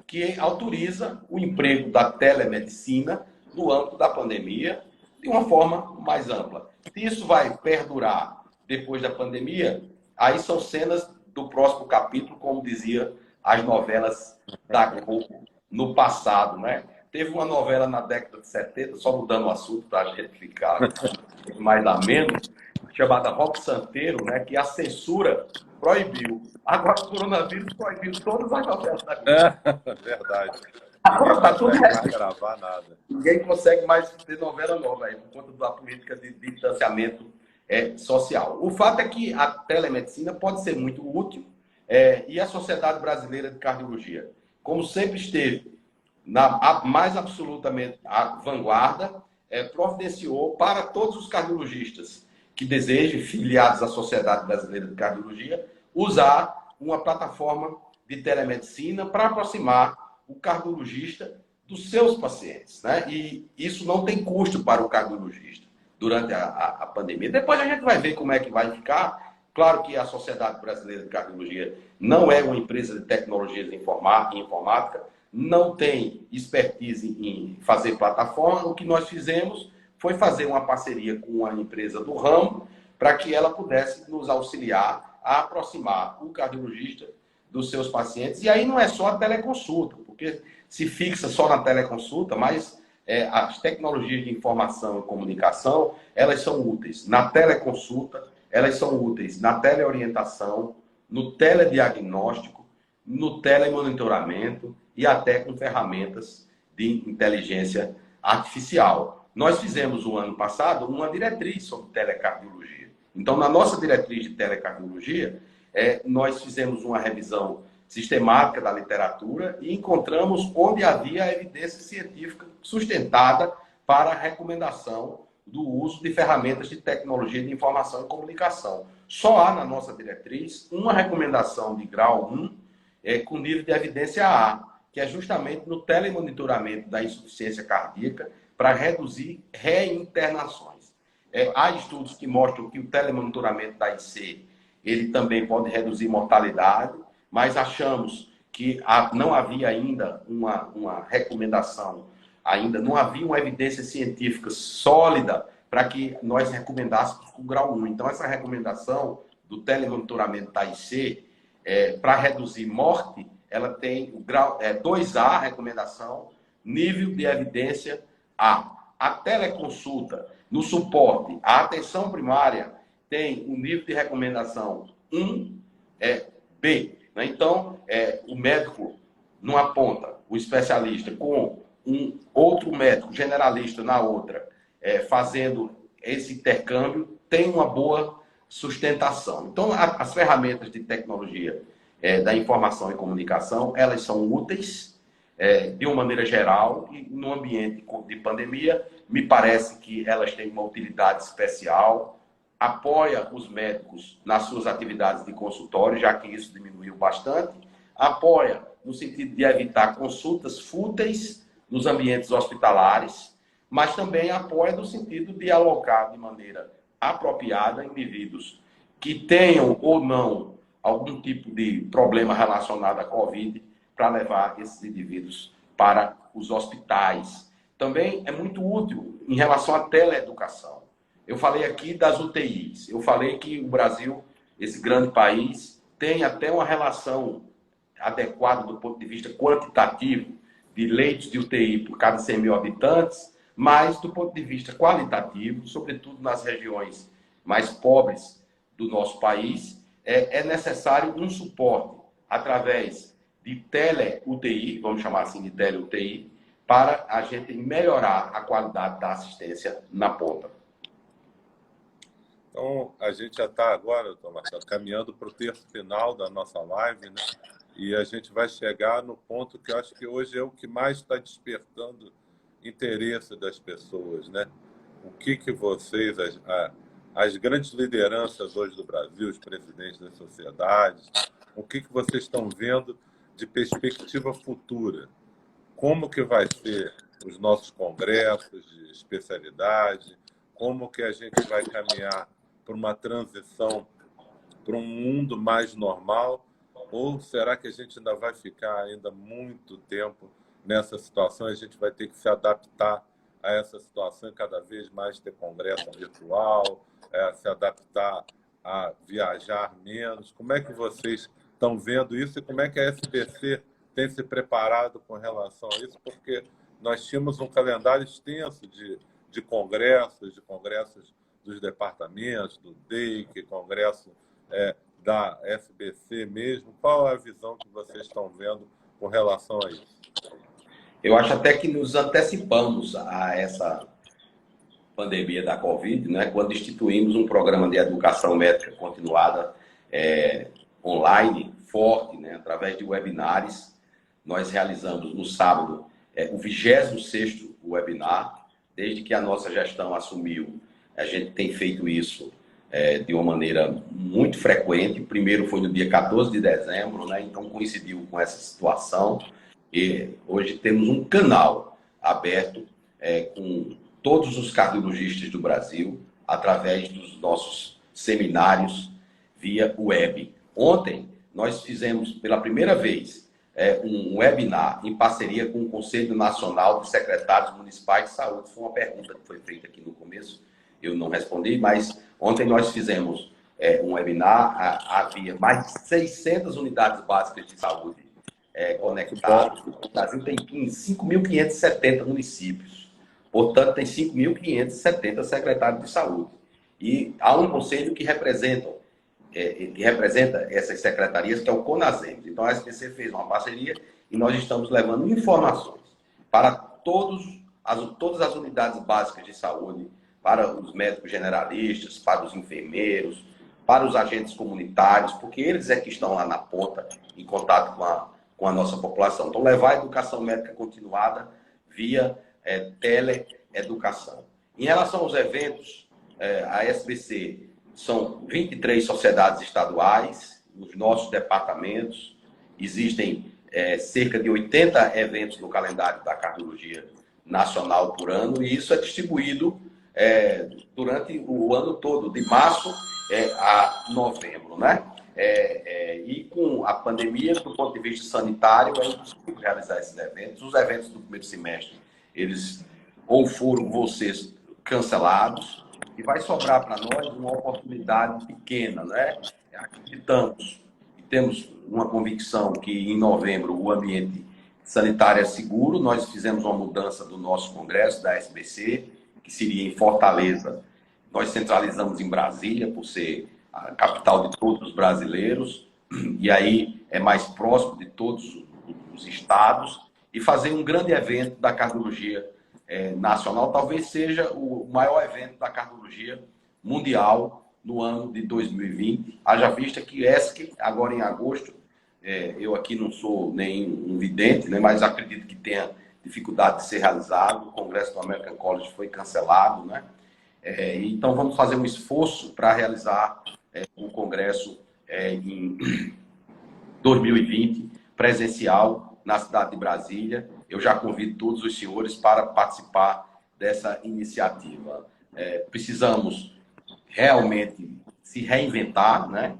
que autoriza o emprego da telemedicina no âmbito da pandemia de uma forma mais ampla. Se isso vai perdurar depois da pandemia, aí são cenas do próximo capítulo, como dizia as novelas da Globo no passado, né? teve uma novela na década de 70, só mudando o assunto para a gente ficar mais ameno, chamada Rock Santeiro, né, que a censura proibiu. Agora o coronavírus proibiu todas as novelas da Globo. Verdade. Ninguém Agora está tudo consegue mais gravar nada. Ninguém consegue mais ter novela nova aí, por conta da política de distanciamento social. O fato é que a telemedicina pode ser muito útil e a Sociedade Brasileira de Cardiologia, como sempre esteve mais absolutamente à vanguarda, providenciou para todos os cardiologistas que desejem, filiados à Sociedade Brasileira de Cardiologia, usar uma plataforma de telemedicina para aproximar o cardiologista dos seus pacientes, né? E isso não tem custo para o cardiologista durante a pandemia. Depois a gente vai ver como é que vai ficar. Claro que a Sociedade Brasileira de Cardiologia não é uma empresa de tecnologias informática, não tem expertise em fazer plataforma. O que nós fizemos foi fazer uma parceria com uma empresa do ramo para que ela pudesse nos auxiliar a aproximar o cardiologista dos seus pacientes. E aí não é só a teleconsulta, porque se fixa só na teleconsulta, mas as tecnologias de informação e comunicação, elas são úteis na teleconsulta, elas são úteis na teleorientação, no telediagnóstico, no telemonitoramento e até com ferramentas de inteligência artificial. Nós fizemos, o ano passado, uma diretriz sobre telecardiologia. Então, na nossa diretriz de telecardiologia, nós fizemos uma revisão sistemática da literatura e encontramos onde havia evidência científica sustentada para a recomendação do uso de ferramentas de tecnologia de informação e comunicação. Só há na nossa diretriz uma recomendação de grau 1 com nível de evidência A, que é justamente no telemonitoramento da insuficiência cardíaca para reduzir reinternações. Há estudos que mostram que o telemonitoramento da IC ele também pode reduzir mortalidade, mas achamos que não havia ainda uma recomendação, ainda não havia uma evidência científica sólida para que nós recomendássemos o grau 1. Então, essa recomendação do telemonitoramento da IC, para reduzir morte, ela tem o grau 2A, recomendação, nível de evidência A. A teleconsulta, no suporte, a atenção primária, tem um nível de recomendação 1B. Né? Então, o médico numa ponta, o especialista, com um outro médico generalista na outra, fazendo esse intercâmbio, tem uma boa sustentação. Então, as ferramentas de tecnologia da informação e comunicação, elas são úteis de uma maneira geral e no ambiente de pandemia, me parece que elas têm uma utilidade especial, apoia os médicos nas suas atividades de consultório, já que isso diminuiu bastante, apoia no sentido de evitar consultas fúteis nos ambientes hospitalares, mas também apoia no sentido de alocar de maneira apropriada indivíduos que tenham ou não algum tipo de problema relacionado à Covid para levar esses indivíduos para os hospitais. Também é muito útil em relação à teleeducação. Eu falei aqui das UTIs. Eu falei que o Brasil, esse grande país, tem até uma relação adequada do ponto de vista quantitativo de leitos de UTI por cada 100 mil habitantes, mas do ponto de vista qualitativo, sobretudo nas regiões mais pobres do nosso país, é necessário um suporte através de tele-UTI, vamos chamar assim de tele-UTI, para a gente melhorar a qualidade da assistência na ponta. Então, a gente já está agora, doutor Marcelo, caminhando para o terço final da nossa live, né? E a gente vai chegar no ponto que eu acho que hoje é o que mais está despertando interesse das pessoas, né? O que vocês, as grandes lideranças hoje do Brasil, os presidentes das sociedades, o que vocês estão vendo de perspectiva futura? Como que vai ser os nossos congressos de especialidade? Como que a gente vai caminhar para uma transição para um mundo mais normal? Ou será que a gente ainda vai ficar ainda muito tempo nessa situação? A gente vai ter que se adaptar a essa situação e cada vez mais ter congresso virtual, se adaptar a viajar menos. Como é que vocês estão vendo isso e como é que a SBC tem se preparado com relação a isso? Porque nós tínhamos um calendário extenso de congressos dos departamentos, do DEIC, congresso da SBC mesmo. Qual é a visão que vocês estão vendo com relação a isso? Eu acho até que nos antecipamos a essa pandemia da Covid, né, quando instituímos um programa de educação médica continuada online, forte, né, através de webinários. Nós realizamos no sábado o 26º webinar. Desde que a nossa gestão assumiu, a gente tem feito isso de uma maneira muito frequente. O primeiro foi no dia 14 de dezembro, né? Então coincidiu com essa situação. E hoje temos um canal aberto com todos os cardiologistas do Brasil, através dos nossos seminários via web. Ontem, nós fizemos pela primeira vez um webinar em parceria com o Conselho Nacional de Secretários Municipais de Saúde. Foi uma pergunta que foi feita aqui no começo, eu não respondi, mas ontem nós fizemos um webinar, havia mais de 600 unidades básicas de saúde conectadas. O Brasil tem 5.570 municípios, portanto tem 5.570 secretários de saúde. E há um conselho que representa essas secretarias, que é o CONASEMS. Então a SBC fez uma parceria e nós estamos levando informações para todas as unidades básicas de saúde, para os médicos generalistas, para os enfermeiros, para os agentes comunitários, porque eles que estão lá na ponta, em contato com a nossa população. Então, levar a educação médica continuada via teleeducação. Em relação aos eventos, a SBC são 23 sociedades estaduais, nos nossos departamentos. Existem cerca de 80 eventos no calendário da cardiologia nacional por ano, e isso é distribuído durante o ano todo, de março a novembro, né? E com a pandemia, do ponto de vista sanitário, é impossível realizar esses eventos. Os eventos do primeiro semestre, eles ou vão ser cancelados, e vai sobrar para nós uma oportunidade pequena, né? Acreditamos e temos uma convicção que em novembro o ambiente sanitário é seguro. Nós fizemos uma mudança do nosso congresso, da SBC, que seria em Fortaleza. Nós centralizamos em Brasília, por ser a capital de todos os brasileiros, e aí é mais próximo de todos os estados, e fazer um grande evento da cardiologia nacional. Talvez seja o maior evento da cardiologia mundial no ano de 2020. Haja vista que ESC, agora em agosto, eu aqui não sou nenhum vidente, né, mas acredito que tenha dificuldade de ser realizado. O Congresso do American College foi cancelado, né? Então vamos fazer um esforço para realizar um congresso em 2020, presencial, na cidade de Brasília. Eu já convido todos os senhores para participar dessa iniciativa. Precisamos realmente se reinventar, né,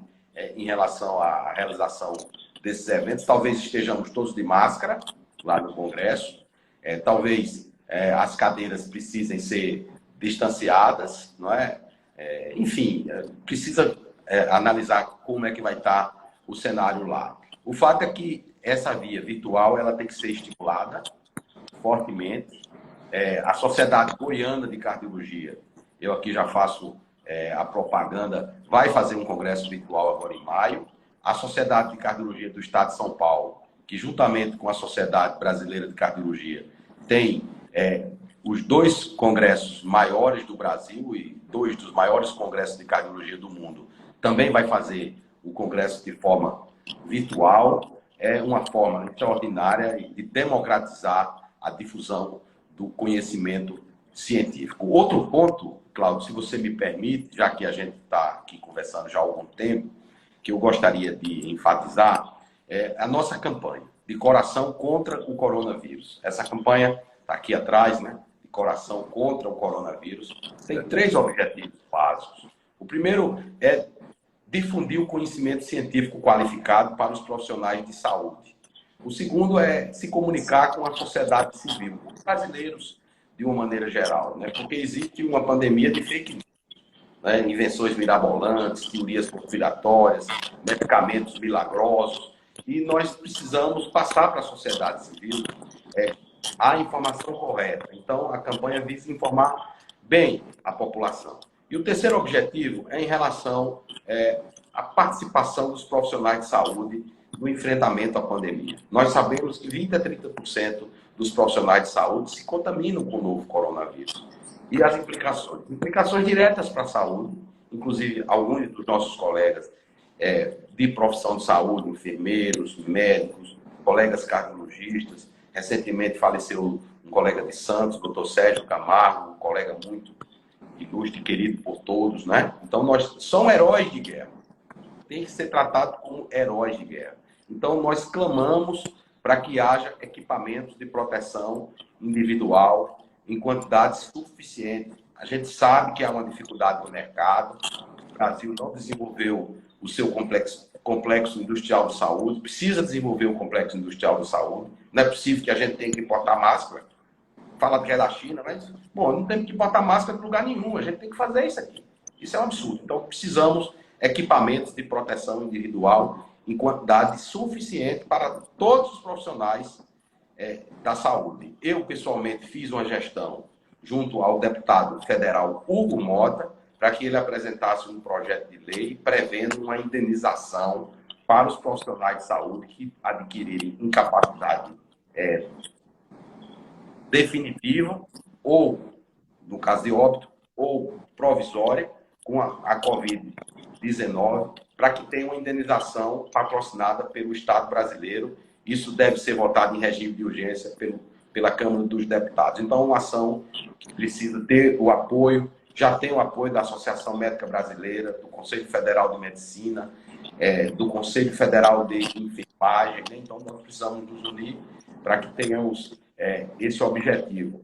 em relação à realização desses eventos. Talvez estejamos todos de máscara lá no Congresso. Talvez as cadeiras precisem ser distanciadas, não é? Enfim, precisa analisar como é que vai estar o cenário lá. O fato é que essa via virtual ela tem que ser estimulada fortemente. A Sociedade Goiana de Cardiologia, eu aqui já faço a propaganda, vai fazer um congresso virtual agora em maio. A Sociedade de Cardiologia do Estado de São Paulo, que juntamente com a Sociedade Brasileira de Cardiologia tem os 2 congressos maiores do Brasil e 2 dos maiores congressos de cardiologia do mundo, também vai fazer o congresso de forma virtual. É uma forma extraordinária de democratizar a difusão do conhecimento científico. Outro ponto, Cláudio, se você me permite, já que a gente está aqui conversando já há algum tempo, que eu gostaria de enfatizar, é a nossa campanha de coração contra o coronavírus. Essa campanha está aqui atrás, né? De coração contra o coronavírus. Tem 3 objetivos básicos. O primeiro é difundir o conhecimento científico qualificado para os profissionais de saúde. O segundo é se comunicar com a sociedade civil, com os brasileiros de uma maneira geral, né? Porque existe uma pandemia de fake news, né? Invenções mirabolantes, teorias conspiratórias, medicamentos milagrosos, e nós precisamos passar para a sociedade civil a informação correta. Então, a campanha visa informar bem a população. E o terceiro objetivo é em relação à participação dos profissionais de saúde no enfrentamento à pandemia. Nós sabemos que 20% a 30% dos profissionais de saúde se contaminam com o novo coronavírus. E as implicações diretas para a saúde, inclusive alguns dos nossos colegas de profissão de saúde, enfermeiros, médicos, colegas cardiologistas. Recentemente faleceu um colega de Santos, doutor Sérgio Camargo, um colega muito ilustre e querido por todos, né? Então, são heróis de guerra. Tem que ser tratado como heróis de guerra. Então, nós clamamos para que haja equipamentos de proteção individual em quantidade suficiente. A gente sabe que há uma dificuldade no mercado. O Brasil não desenvolveu o seu complexo industrial de saúde, precisa desenvolver um complexo industrial de saúde. Não é possível que a gente tenha que importar máscara. Fala que é da China, mas, bom, não temos que importar máscara de lugar nenhum. A gente tem que fazer isso aqui. Isso é um absurdo. Então, precisamos equipamentos de proteção individual em quantidade suficiente para todos os profissionais da saúde. Eu, pessoalmente, fiz uma gestão junto ao deputado federal Hugo Mota, para que ele apresentasse um projeto de lei prevendo uma indenização para os profissionais de saúde que adquirirem incapacidade definitiva ou, no caso de óbito, ou provisória com a Covid-19, para que tenha uma indenização patrocinada pelo Estado brasileiro. Isso deve ser votado em regime de urgência pela Câmara dos Deputados. Então, é uma ação que precisa ter o apoio, já tem o apoio da Associação Médica Brasileira, do Conselho Federal de Medicina, do Conselho Federal de Enfermagem. Então, nós precisamos nos unir para que tenhamos esse objetivo.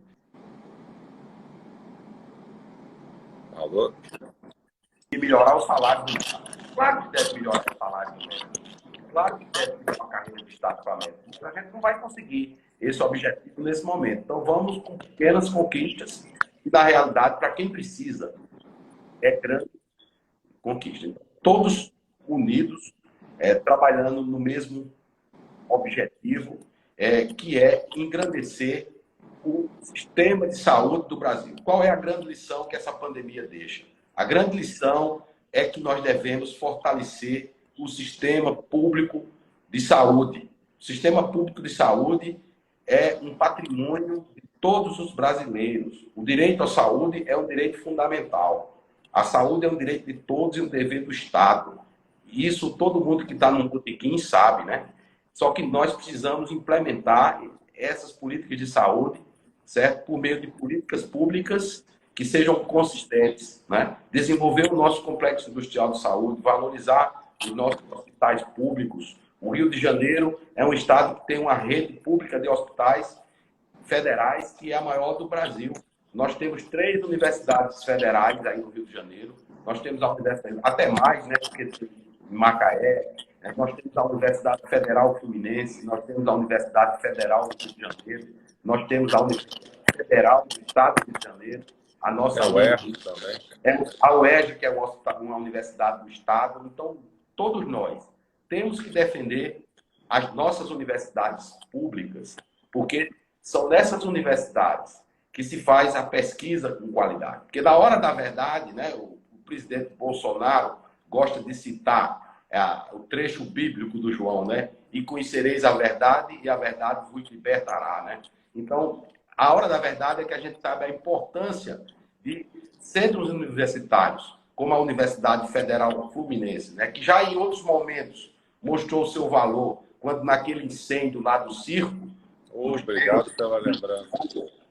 Alô? E melhorar o salário do Estado. Claro que deve melhorar o salário do médico. Claro que deve melhorar a carreira do Estado para médico. Mas a gente não vai conseguir esse objetivo nesse momento. Então, vamos com pequenas conquistas. E, na realidade, para quem precisa, é grande conquista. Então, todos unidos, trabalhando no mesmo objetivo, que é engrandecer o sistema de saúde do Brasil. Qual é a grande lição que essa pandemia deixa? A grande lição é que nós devemos fortalecer o sistema público de saúde. O sistema público de saúde é um patrimônio de todos os brasileiros. O direito à saúde é um direito fundamental. A saúde é um direito de todos e um dever do Estado. E isso todo mundo que está no botequim sabe, né? Só que nós precisamos implementar essas políticas de saúde, certo? Por meio de políticas públicas que sejam consistentes, né? Desenvolver o nosso complexo industrial de saúde, valorizar os nossos hospitais públicos. O Rio de Janeiro é um estado que tem uma rede pública de hospitais federais que é a maior do Brasil. Nós temos 3 universidades federais aí no Rio de Janeiro. Nós temos a universidade, até mais, né? Porque em Macaé, nós temos a Universidade Federal Fluminense, nós temos a Universidade Federal do Rio de Janeiro, nós temos a Universidade Federal do Estado do Rio de Janeiro, a nossa UERJ também. A UERJ, que é uma universidade do Estado. Então, todos nós temos que defender as nossas universidades públicas, porque são nessas universidades que se faz a pesquisa com qualidade. Porque na hora da verdade, né, o presidente Bolsonaro gosta de citar o trecho bíblico do João, né? E conhecereis a verdade e a verdade vos libertará, né? Então, a hora da verdade é que a gente sabe a importância de centros universitários, como a Universidade Federal Fluminense, né? Que já em outros momentos mostrou o seu valor, quando naquele incêndio lá do circo. Obrigado pela lembrança.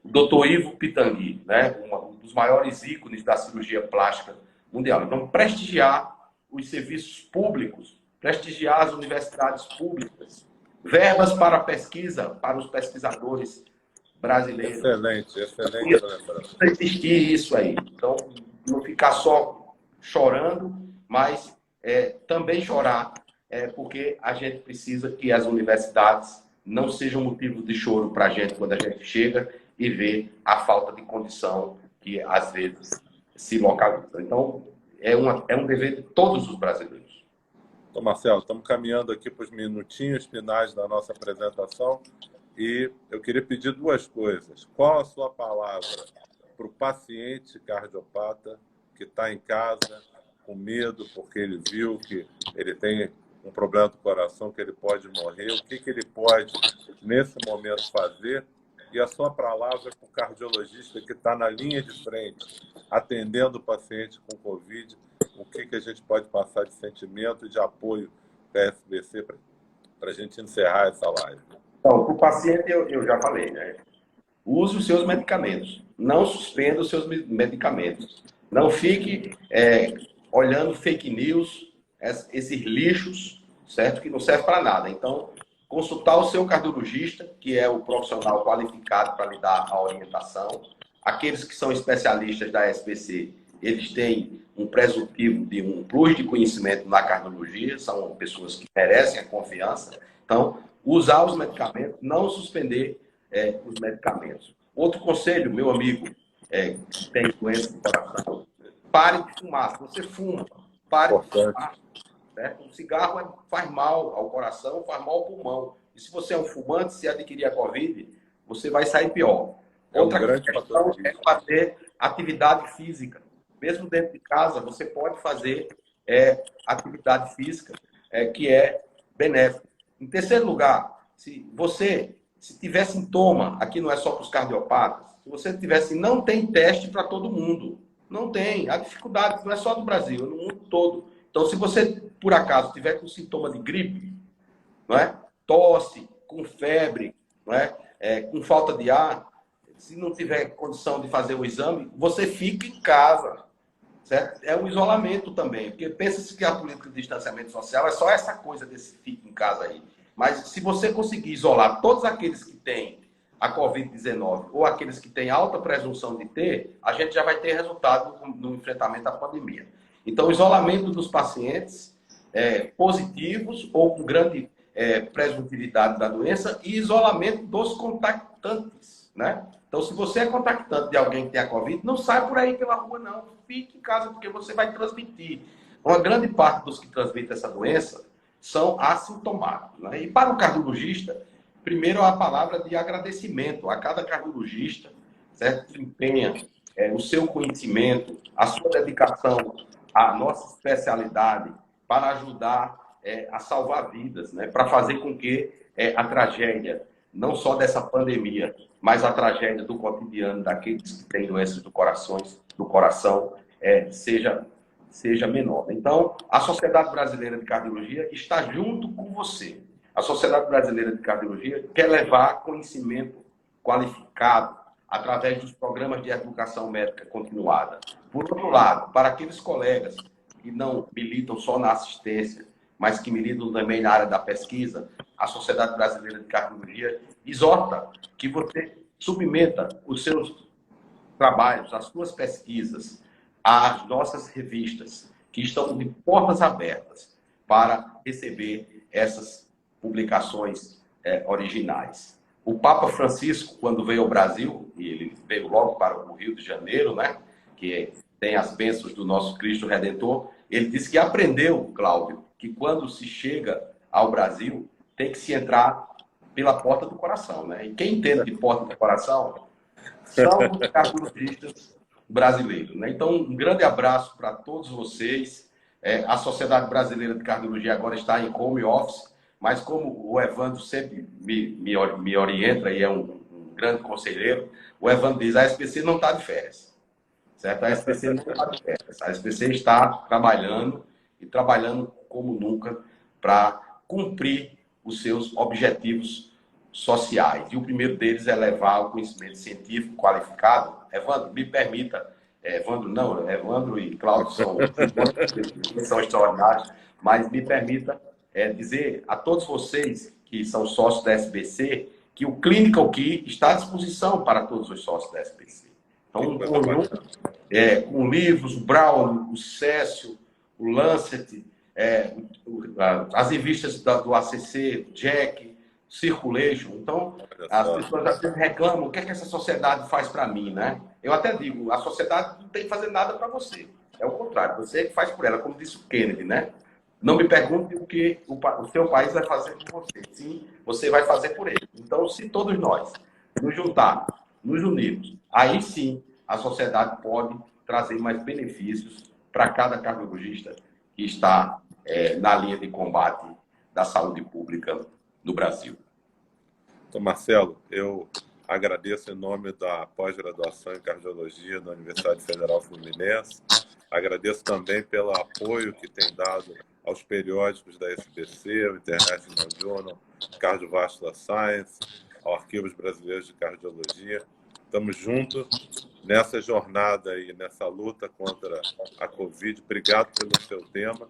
O doutor Ivo Pitangui, né? Um dos maiores ícones da cirurgia plástica mundial. Então, prestigiar os serviços públicos, prestigiar as universidades públicas, verbas para pesquisa para os pesquisadores brasileiros. Excelente lembrança. Existir isso aí. Então, não ficar só chorando, mas também chorar, porque a gente precisa que as universidades não sejam motivo de choro para a gente quando a gente chega e vê a falta de condição que, às vezes, se localiza. Então, é um dever de todos os brasileiros. Então, Marcelo, estamos caminhando aqui para os minutinhos finais da nossa apresentação. E eu queria pedir duas coisas. Qual a sua palavra para o paciente cardiopata que está em casa com medo porque ele viu que ele tem um problema do coração, que ele pode morrer? O que ele pode, nesse momento, fazer? E a sua palavra para o cardiologista que está na linha de frente, atendendo o paciente com Covid, o que a gente pode passar de sentimento e de apoio da SBC para a gente encerrar essa live? Então, para o paciente, eu já falei, né? Use os seus medicamentos. Não suspenda os seus medicamentos. Não fique olhando fake news, esses lixos, certo? Que não serve para nada. Então, consultar o seu cardiologista, que é o profissional qualificado para lhe dar a orientação. Aqueles que são especialistas da SBC, eles têm um presuntivo de um plus de conhecimento na cardiologia, são pessoas que merecem a confiança. Então, usar os medicamentos, não suspender os medicamentos. Outro conselho, meu amigo, que tem doença do coração, pare de fumar. Se você fuma, pare de fumar. Certo? O cigarro faz mal ao coração, faz mal ao pulmão. E se você é um fumante, se adquirir a Covid, você vai sair pior. Outra questão é fazer atividade física. Mesmo dentro de casa, você pode fazer atividade física que é benéfica. Em terceiro lugar, se tiver sintoma, aqui não é só para os cardiopatas, se você tivesse, não tem teste para todo mundo. Não tem. A dificuldade não é só no Brasil, é no mundo todo. Então, se você, por acaso, tiver com sintoma de gripe, não é? Tosse, com febre, não é? Com falta de ar, se não tiver condição de fazer o exame, você fica em casa. Certo? É um isolamento também, porque pensa-se que a política de distanciamento social é só essa coisa desse fique em casa aí. Mas se você conseguir isolar todos aqueles que têm a Covid-19 ou aqueles que têm alta presunção de ter, a gente já vai ter resultado no enfrentamento à pandemia. Então, isolamento dos pacientes positivos ou com grande presuntividade da doença e isolamento dos contactantes, né? Então, se você é contactante de alguém que tem a Covid, não sai por aí pela rua, não. Fique em casa, porque você vai transmitir. Uma grande parte dos que transmitem essa doença são assintomáticos, né? E para o cardiologista, primeiro a palavra de agradecimento a cada cardiologista, certo? Que empenha o seu conhecimento, a sua dedicação à nossa especialidade para ajudar a salvar vidas, né? Para fazer com que a tragédia, não só dessa pandemia, mas a tragédia do cotidiano daqueles que têm doenças do coração seja menor. Então, a Sociedade Brasileira de Cardiologia está junto com você. A Sociedade Brasileira de Cardiologia quer levar conhecimento qualificado através dos programas de educação médica continuada. Por outro lado, para aqueles colegas que não militam só na assistência, mas que militam também na área da pesquisa, a Sociedade Brasileira de Cardiologia exorta que você submeta os seus trabalhos, as suas pesquisas, às nossas revistas, que estão de portas abertas para receber essas publicações originais. O Papa Francisco, quando veio ao Brasil, e ele veio logo para o Rio de Janeiro, né, que tem as bênçãos do nosso Cristo Redentor, ele disse que aprendeu, Cláudio, que quando se chega ao Brasil, tem que se entrar pela porta do coração, né? E quem entende de porta do coração são os cardiologistas brasileiros, né? Então, um grande abraço para todos vocês. A Sociedade Brasileira de Cardiologia agora está em home office, mas como o Evandro sempre me orienta e é um grande conselheiro, o Evandro diz, a SBC não está de férias, certo? A SBC não está de férias. A SBC está trabalhando e trabalhando como nunca para cumprir os seus objetivos sociais. E o primeiro deles é levar o conhecimento científico qualificado. Evandro, me permita, Evandro e Cláudio são extraordinários, mas me permita dizer a todos vocês que são sócios da SBC que o Clinical Key está à disposição para todos os sócios da SBC. Então, com livros, o Brown, o Cécio, o Lancet, as revistas do ACC, Jack, Circulation. Então, as pessoas às vezes reclamam, o que é que essa sociedade faz para mim, né? Eu até digo, a sociedade não tem que fazer nada para você. É o contrário, você é que faz por ela, como disse o Kennedy, né? Não me pergunte o que o seu país vai fazer por você. Sim, você vai fazer por ele. Então, se todos nós nos juntar, nos unirmos, aí sim a sociedade pode trazer mais benefícios para cada cardiologista que está na linha de combate da saúde pública no Brasil. Então, Marcelo, eu agradeço em nome da pós-graduação em cardiologia da Universidade Federal Fluminense. Agradeço também pelo apoio que tem dado aos periódicos da SBC, o International Journal Cardiovascular Science, ao Arquivos Brasileiros de Cardiologia. Estamos juntos nessa jornada e nessa luta contra a Covid. Obrigado pelo seu tema.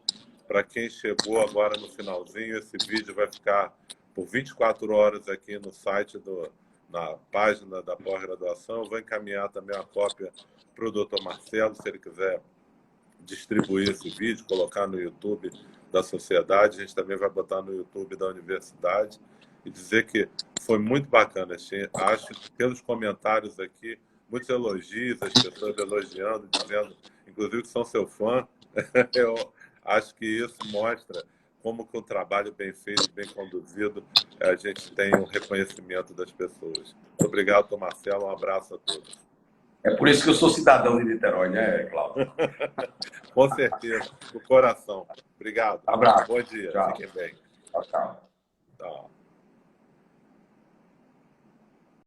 Para quem chegou agora no finalzinho, esse vídeo vai ficar por 24 horas aqui no site, na página da pós-graduação. Eu vou encaminhar também uma cópia para o Dr. Marcelo, se ele quiser distribuir esse vídeo, colocar no YouTube da sociedade. A gente também vai botar no YouTube da universidade e dizer que foi muito bacana. Acho que pelos comentários aqui, muitos elogios, as pessoas elogiando, dizendo, inclusive, que são seu fã. Eu acho que isso mostra como que o trabalho bem feito, bem conduzido, a gente tem um reconhecimento das pessoas. Muito obrigado, Marcelo. Um abraço a todos. É por isso que eu sou cidadão de Niterói, né, Cláudio? Com certeza, do coração. Obrigado. Abraço. Bom dia. Tchau. Fiquem bem. Tchau, tchau. Tchau.